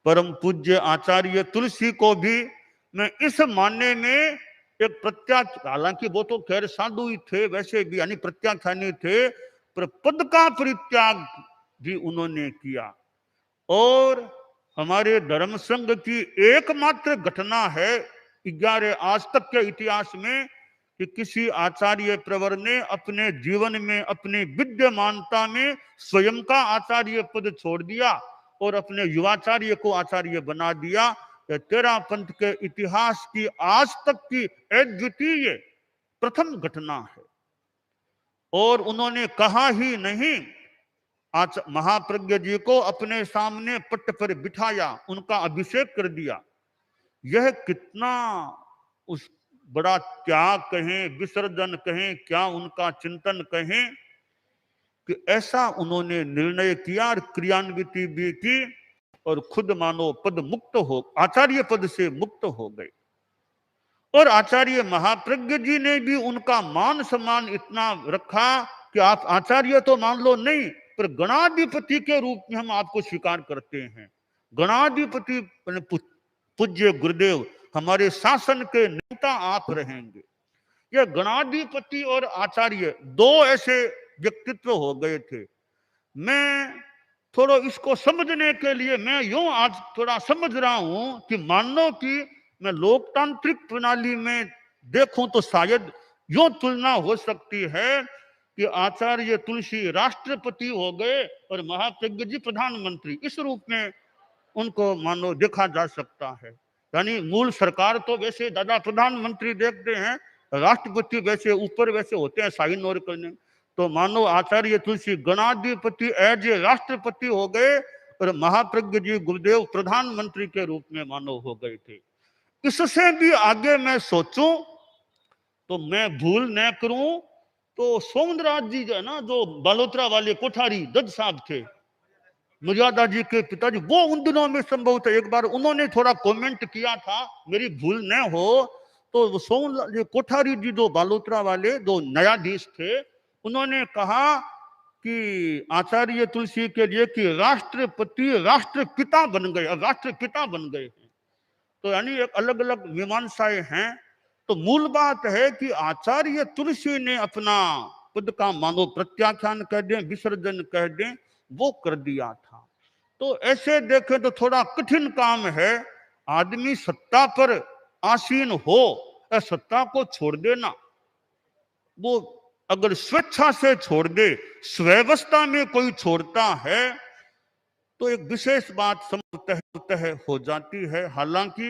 परम पूज्य आचार्य तुलसी को भी मैं इस मानने में एक हालांकि वो तो खैर साधु ही थे वैसे भी, यानी प्रत्याख्यानी थे, पर पद का परित्याग भी उन्होंने किया। और हमारे धर्म संघ की एकमात्र घटना है 11 आज तक के इतिहास में कि किसी आचार्य प्रवर ने अपने जीवन में अपनी विद्यमानता में स्वयं का आचार्य पद छोड़ दिया और अपने युवाचार्य को आचार्य बना दिया। यह तेरा पंथ के इतिहास की आज तक की अद्वितीय प्रथम घटना है। और उन्होंने कहा ही नहीं, आज महाप्रज्ञ जी को अपने सामने पट पर बिठाया, उनका अभिषेक कर दिया। यह कितना उस बड़ा त्याग कहें, विसर्जन कहें, क्या उनका चिंतन कहें कि ऐसा उन्होंने निर्णय किया और क्रियान्विति भी की और खुद मानो पद मुक्त हो, आचार्य पद से मुक्त हो गए। और आचार्य महाप्रज्ञ जी ने भी उनका मान सम्मान इतना रखा कि आप आचार्य तो मान लो नहीं, पर गणाधिपति के रूप में हम आपको स्वीकार करते हैं। गणाधिपति पूज्य गुरुदेव, हमारे शासन के नेता आप रहेंगे। यह गणाधिपति और आचार्य दो ऐसे व्यक्तित्व हो गए थे। मैं थोड़ा इसको समझने के लिए मैं यूं आज थोड़ा समझ रहा हूं कि मानो कि मैं लोकतांत्रिक प्रणाली में देखूं तो शायद यूं तुलना हो सकती है कि आचार्य तुलसी राष्ट्रपति हो गए और महाप्रज्ञ जी प्रधानमंत्री, इस रूप में उनको मानो देखा जा सकता है। यानी मूल सरकार तो वैसे दादा प्रधानमंत्री देखते हैं, राष्ट्रपति वैसे ऊपर वैसे होते हैं साइन और करने, तो मानो आचार्य तुलसी गणाधिपति एज ए राष्ट्रपति हो गए और महाप्रज्ञ जी गुरुदेव प्रधानमंत्री के रूप में मानो हो गए थे। इससे भी आगे मैं सोचूं तो मैं भूल न करूं तो सोमनाथ जी जो है ना, जो बालोतरा वाले कोठारी दत्त साहब थे, मर्यादा जी के पिताजी, वो उन दिनों में संभवतः एक बार उन्होंने थोड़ा कमेंट किया था, मेरी भूल न हो तो सोमनाथ कोठारी जी जो बालोतरा वाले जो न्यायाधीश थे, उन्होंने कहा कि आचार्य तुलसी के लिए कि राष्ट्रपति राष्ट्रपिता बन गए, राष्ट्रपिता बन गए हैं। तो यानी एक अलग अलग मीमांसाएं हैं। तो मूल बात है कि आचार्य तुलसी ने अपना पद का मानो प्रत्याख्यान कह दें, विसर्जन कह दें, वो कर दिया था। तो ऐसे देखें तो थोड़ा कठिन काम है। आदमी सत्ता पर आसीन हो, सत्ता को छोड़ देना, वो अगर स्वेच्छा से छोड़ दे, स्व्यवस्था में कोई छोड़ता है तो एक विशेष बात संभवतः हो जाती है। हालांकि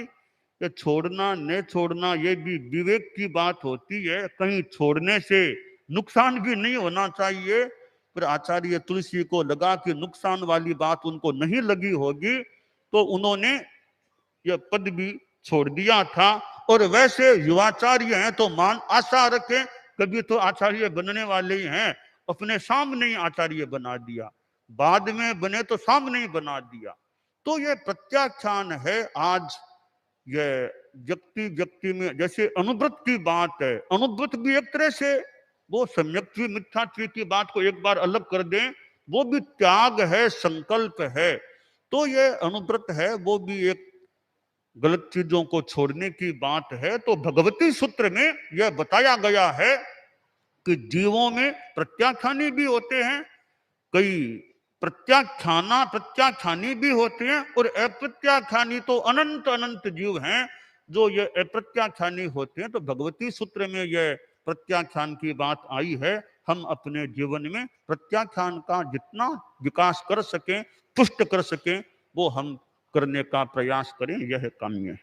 ये छोड़ना न छोड़ना ये भी विवेक की बात होती है, कहीं छोड़ने से नुकसान भी नहीं होना चाहिए। पर आचार्य तुलसी को लगा कि नुकसान वाली बात उनको नहीं लगी होगी, तो उन्होंने यह पद भी छोड़ दिया था। और वैसे युवाचार्य हैं तो मान आशा रखें, कभी तो आचार्य बनने वाले ही हैं, अपने सामने ही आचार्य बना दिया, बाद में बने तो सामने ही बना दिया। तो यह प्रत्याख्यान है। आज यह व्यक्ति व्यक्ति में जैसे अनुव्रत की बात है, अनुव्रत भी एक तरह से वो सम्यक्त्व मिथ्यात्व की बात को एक बार अलग कर दें, वो भी त्याग है, संकल्प है। तो ये अनुव्रत है, वो भी एक गलत चीजों को छोड़ने की बात है। तो भगवती सूत्र में यह बताया गया है कि जीवों में प्रत्याख्यानी भी होते हैं, कई प्रत्याख्यानी भी होते हैं, और अप्रत्याख्यानी तो अनंत अनंत जीव हैं जो ये अप्रत्याख्यानी होते हैं। तो भगवती सूत्र में यह प्रत्याख्यान की बात आई है। हम अपने जीवन में प्रत्याख्यान का जितना विकास कर सकें, पुष्ट कर सकें, वो हम करने का प्रयास करें, यह काम्य है।